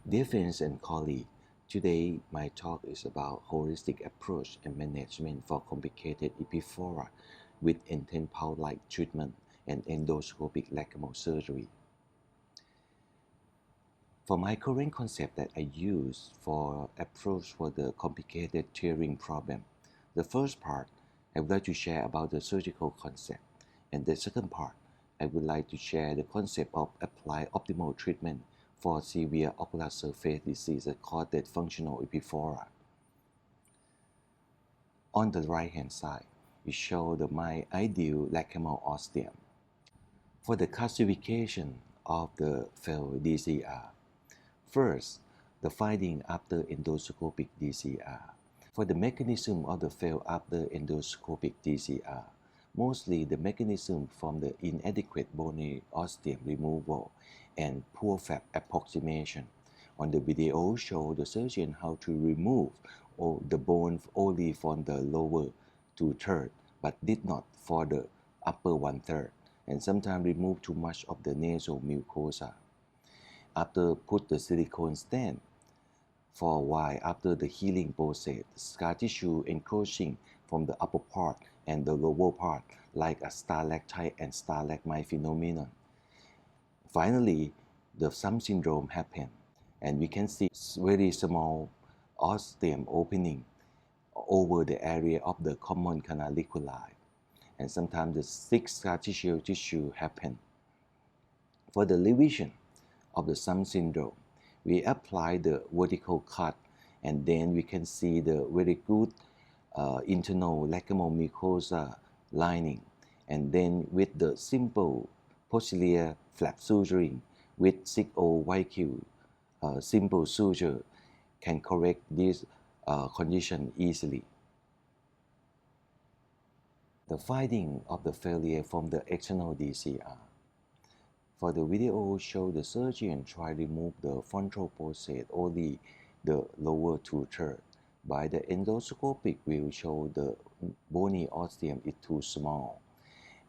Dear friends and colleagues, today my talk is about holistic approach and management for complicated epiphora with intense pulse-like treatment and endoscopic lacrimal surgery. For my current concept that I use for approach for the complicated tearing problem, the first part I would like to share about the surgical concept, and the second part I would like to share the concept of apply optimal treatment for severe ocular surface disease caused functional epiphora. On the right hand side, we show my ideal lacrimal ostium. For the classification of the failed DCR, first, the finding after endoscopic DCR. For the mechanism of the fail after endoscopic DCR, mostly the mechanism from the inadequate bony ostium removal and poor flap approximation. On the video show the surgeon how to remove the bone only from the lower two-thirds, but did not for the upper one-third, and sometimes remove too much of the nasal mucosa. After put the silicone stent, for a while after the healing process, scar tissue encroaching from the upper part and the lower part like a stalactite and stalagmite phenomenon. Finally, the sum syndrome happened, and we can see very small ostium opening over the area of the common canaliculi, and sometimes the thick scar tissue happen. For the revision of the sum syndrome, we apply the vertical cut, and then we can see the very good internal lacrimal mucosa lining, and then with the simple posterior flap suturing with 6O YQ simple suture can correct this condition easily. The finding of the failure from the external DCR. For the video show the surgeon try to remove the frontal process only the lower two-thirds. By the endoscopic view show the bony ostium is too small,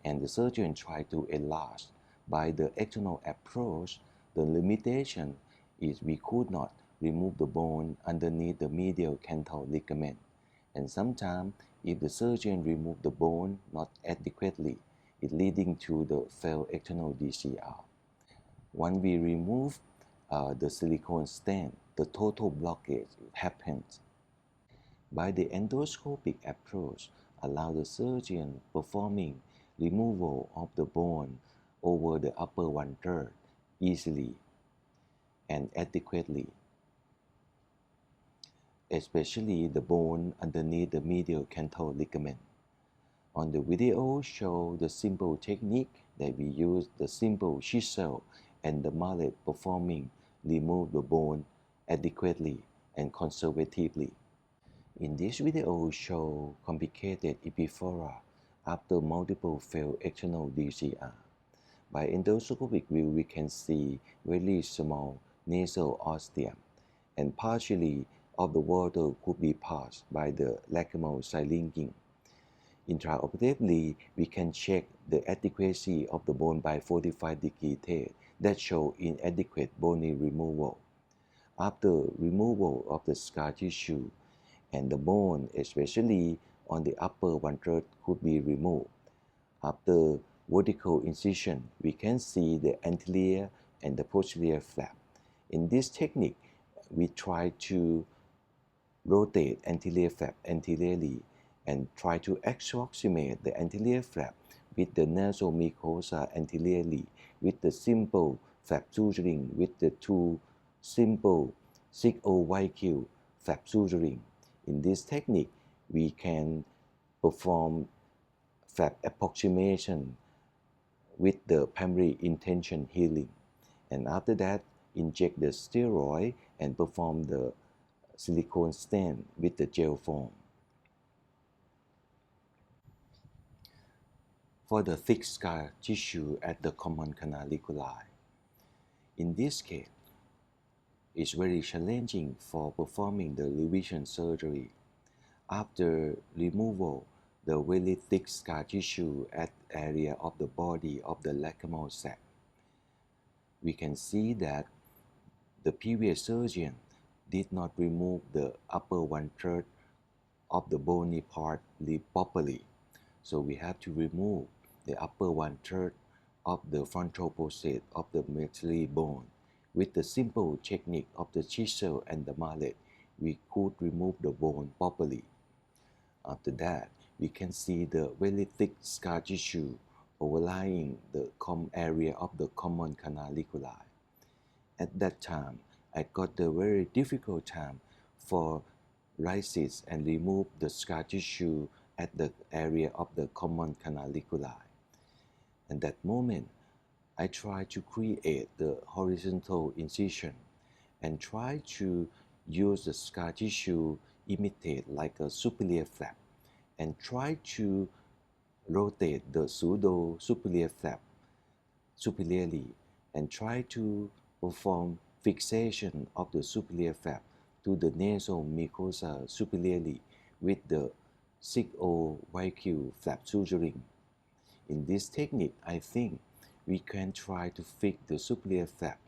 and the surgeon try to enlarge. By the external approach, the limitation is we could not remove the bone underneath the medial canthal ligament, and sometimes if the surgeon remove the bone not adequately, it leading to the failed external DCR. When we remove the silicone stent, the total blockage happens. By the endoscopic approach, allow the surgeon performing removal of the bone over the upper one-third easily and adequately, especially the bone underneath the medial canthal ligament. On the video show the simple technique that we use the simple chisel and the mallet performing remove the bone adequately and conservatively. In this video show complicated epiphora after multiple failed external DCR. By endoscopic view, we can see very small nasal ostium, and partially of the water could be passed by the lacrimal silinking. Intraoperatively, we can check the adequacy of the bone by 45-degree test that show inadequate bony removal. After removal of the scar tissue and the bone, especially on the upper one-third, could be removed. After vertical incision, we can see the anterior and the posterior flap. In this technique, we try to rotate anterior flap anteriorly and try to approximate the anterior flap with the nasal mucosa anteriorly with the simple flap suturing with the two simple 6OYQ flap suturing. In this technique, we can perform flap approximation with the primary intention healing. And after that, inject the steroid and perform the silicone stent with the gel form. For the thick scar tissue at the common canaliculi, in this case, it's very challenging for performing the revision surgery. After removal, the really thick scar tissue at area of the body of the lacrimal sac, we can see that The previous surgeon did not remove the upper one-third of the bony part properly. So we have to remove the upper one-third of the frontal process of the maxillary bone. With the simple technique of the chisel and the mallet, we could remove the bone properly. After that, we can see the very thick scar tissue overlying the area of the common canaliculus. At that time, I got the very difficult time for lysis and remove the scar tissue at the area of the common canaliculus. At that moment, I tried to create the horizontal incision and try to use the scar tissue imitate like a superior flap and try to rotate the pseudo superior flap superiorly and try to perform fixation of the superior flap to the nasal mucosa superiorly with the 6O YQ flap suturing. In this technique, I think we can try to fix the superior flap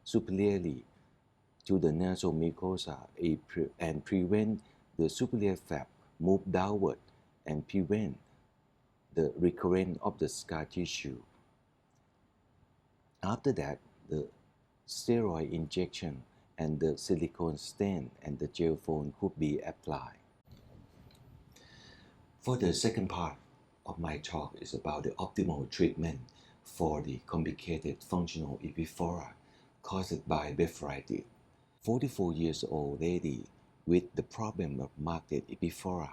superiorly to the nasal mucosa and prevent the superior flap move downward and prevent the recurrence of the scar tissue. After that, the steroid injection and the silicone stent and the gel foam could be applied. For the second part of my talk is about the optimal treatment for the complicated functional epiphora caused by blepharitis. 44 years old lady with the problem of marked epiphora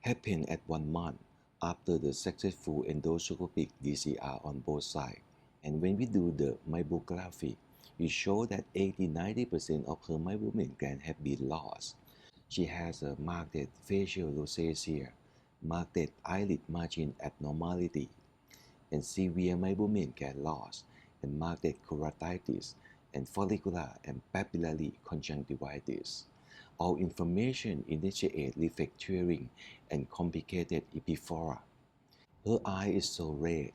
happened at 1 month after the successful endoscopic DCR on both sides. And when we do the mammography, we show that 80-90% of her meibomian gland have been lost. She has a marked facial rosacea, marked eyelid margin abnormality, and severe meibomian gland loss, and marked keratitis, and follicular and papillary conjunctivitis. All information initiate refracturing and complicated epiphora. Her eye is so red.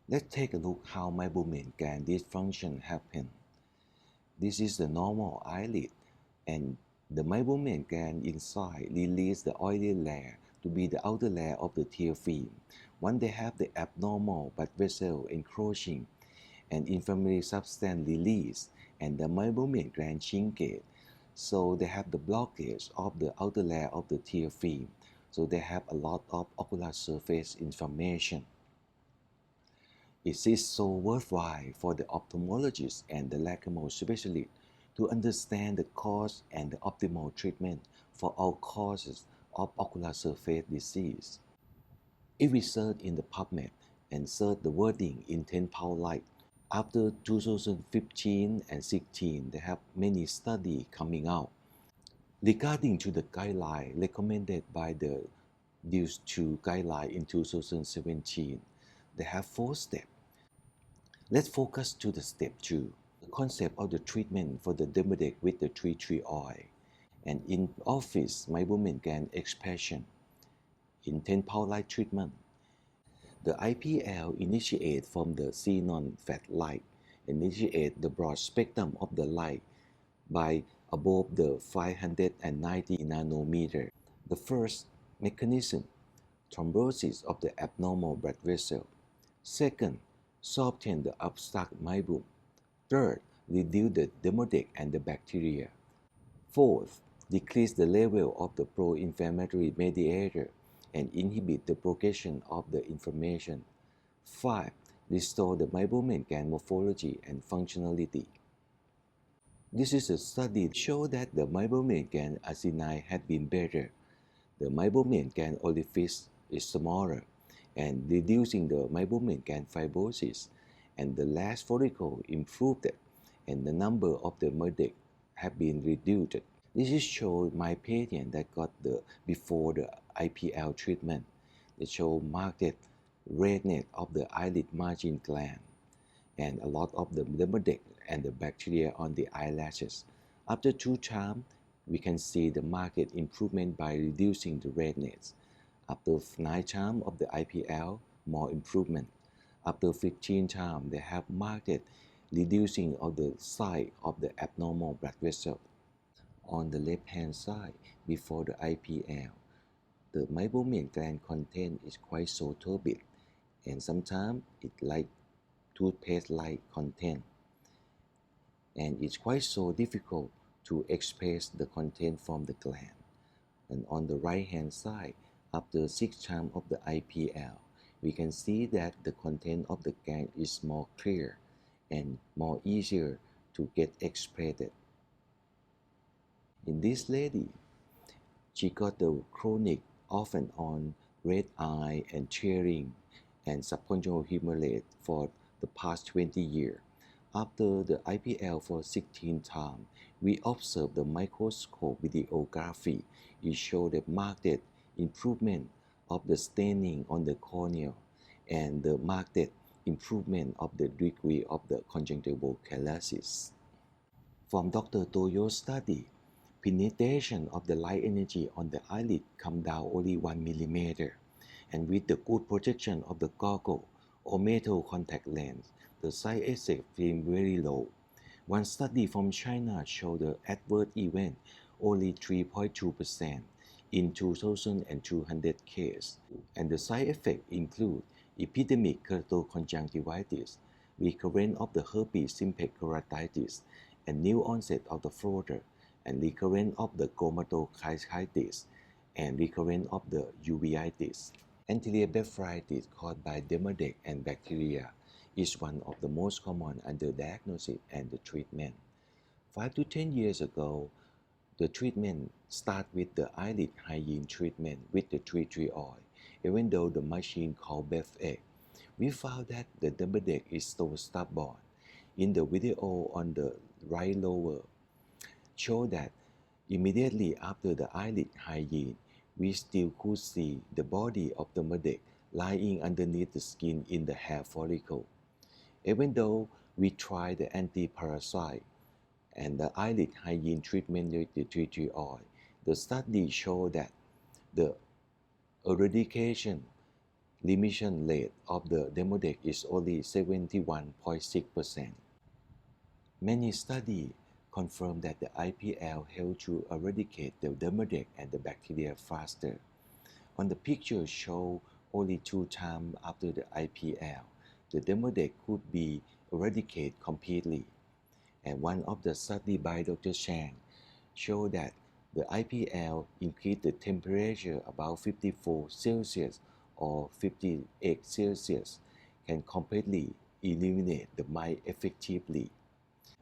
Let's take a look how meibomian gland dysfunction happen. This is the normal eyelid, and the meibomian gland inside release the oily layer to be the outer layer of the tear film. Once they have the abnormal blood vessel encroaching and inflammatory substance release and the meibomian gland shrinkage, so they have the blockage of the outer layer of the tear film. So they have a lot of ocular surface inflammation. It is so worthwhile for the ophthalmologist and the lacrimal specialist to understand the cause and the optimal treatment for all causes of ocular surface disease. If we search in the PubMed and search the wording in 10 power light, after 2015 and 16, they have many studies coming out. Regarding to the guideline recommended by the DUCE 2 guideline in 2017, they have 4 steps. Let's focus to the step 2, the concept of the treatment for the demodex with the tea tree oil, and in office meibomian gland expansion. In 10 power light treatment, the IPL initiate from the xenon fat light, initiate the broad spectrum of the light by above the 590 nanometer. The first mechanism, thrombosis of the abnormal blood vessel. Second, soften the obstruct meibum. Third, reduce the demodex and the bacteria. Fourth, decrease the level of the pro-inflammatory mediator and inhibit the progression of the inflammation. 5. Restore the meibomian gland morphology and functionality. This is a study that showed that the meibomian gland acini had been better. The meibomian gland orifice is smaller and reducing the meibomian gland fibrosis, and the last follicle improved and the number of the meibomian have been reduced. This is showed my patient that got the before the IPL treatment. They show marked redness of the eyelid margin gland and a lot of the demodex and the bacteria on the eyelashes. After 2 times, we can see the marked improvement by reducing the redness. After 9 times of the IPL, more improvement. After 15 times, they have marked reducing of the size of the abnormal blood vessel. On the left-hand side, before the IPL, the meibomian gland content is quite so turbid, and sometimes it like toothpaste-like content, and it's quite so difficult to express the content from the gland. And on the right-hand side, after 6 times of the IPL, we can see that the content of the gland is more clear and more easier to get expressed. In this lady, she got the chronic off and on red eye and tearing and subconjunctival hemorrhage for the past 20 years. After the IPL for 16 times, we observed the microscope videography. It showed a marked improvement of the staining on the cornea and the marked improvement of the degree of the conjunctival callosis. From Dr. Toyo's study, penetration of the light energy on the eyelid come down only 1 millimeter, and with the good projection of the goggle or metal contact lens, the side effect seem very low. One study from China showed the adverse event only 3.2% in 2,200 cases, and the side effects include epidemic keratoconjunctivitis, recurrence of the herpes simplex keratitis, and new onset of the floater, and recurrence of the dermatocytitis, and recurrence of the uveitis. Anterior blepharitis caused by demodex and bacteria is one of the most common under diagnosis and the treatment. 5 to 10 years ago, the treatment started with the eyelid hygiene treatment with the tea tree oil, even though the machine called BFX. We found that the demodex is so stubborn. In the video on the right lower, show that immediately after the eyelid hygiene, we still could see the body of the demodex lying underneath the skin in the hair follicle. Even though we tried the anti-parasite and the eyelid hygiene treatment with the tea tree oil, the study showed that the eradication remission rate of the demodex is only 71.6%. Many studies confirm that the IPL helps to eradicate the demodex and the bacteria faster. On the picture show only 2 times after the IPL, the demodex could be eradicated completely. And one of the studies by Dr. Chang showed that the IPL increased the temperature about 54 Celsius or 58 Celsius, can completely eliminate the mite effectively.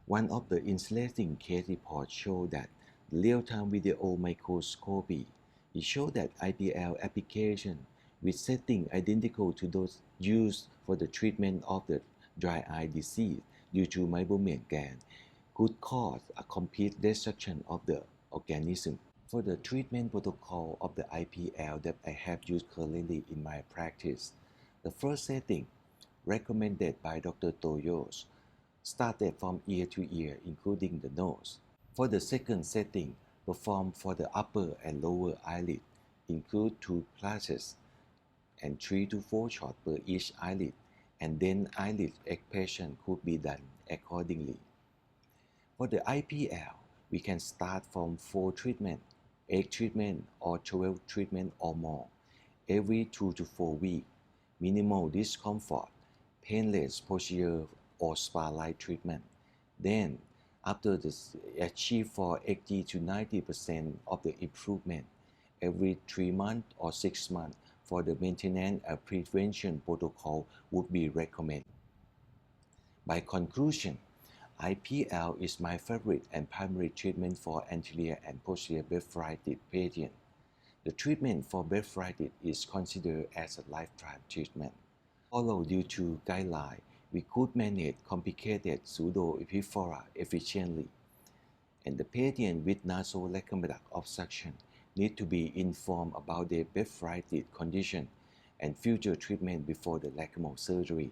One of the interesting case reports showed that the real-time video microscopy, it showed that IPL application with setting identical to those used for the treatment of the dry eye disease due to meibomian gland could cause a complete destruction of the organism. For the treatment protocol of the IPL that I have used currently in my practice, the first setting recommended by Dr. Toyos started from ear to ear, including the nose. For the second setting, performed for the upper and lower eyelid, include 2 classes and 3 to 4 shots per each eyelid, and then eyelid expression could be done accordingly. For the IPL, we can start from 4 treatment, 8 treatment, or 12 treatment or more, every 2 to 4 weeks, minimal discomfort, painless procedure or spa-like treatment. Then, after this achieve for 80 to 90% of the improvement, every 3 months or 6 months for the maintenance and prevention protocol would be recommended. By conclusion, IPL is my favorite and primary treatment for anterior and posterior blepharitis patients. The treatment for blepharitis is considered as a lifetime treatment. Although due to guidelines, we could manage complicated pseudo-epiphora efficiently, and the patient with nasolacrimal obstruction need to be informed about their blepharitis condition and future treatment before the lacrimal surgery.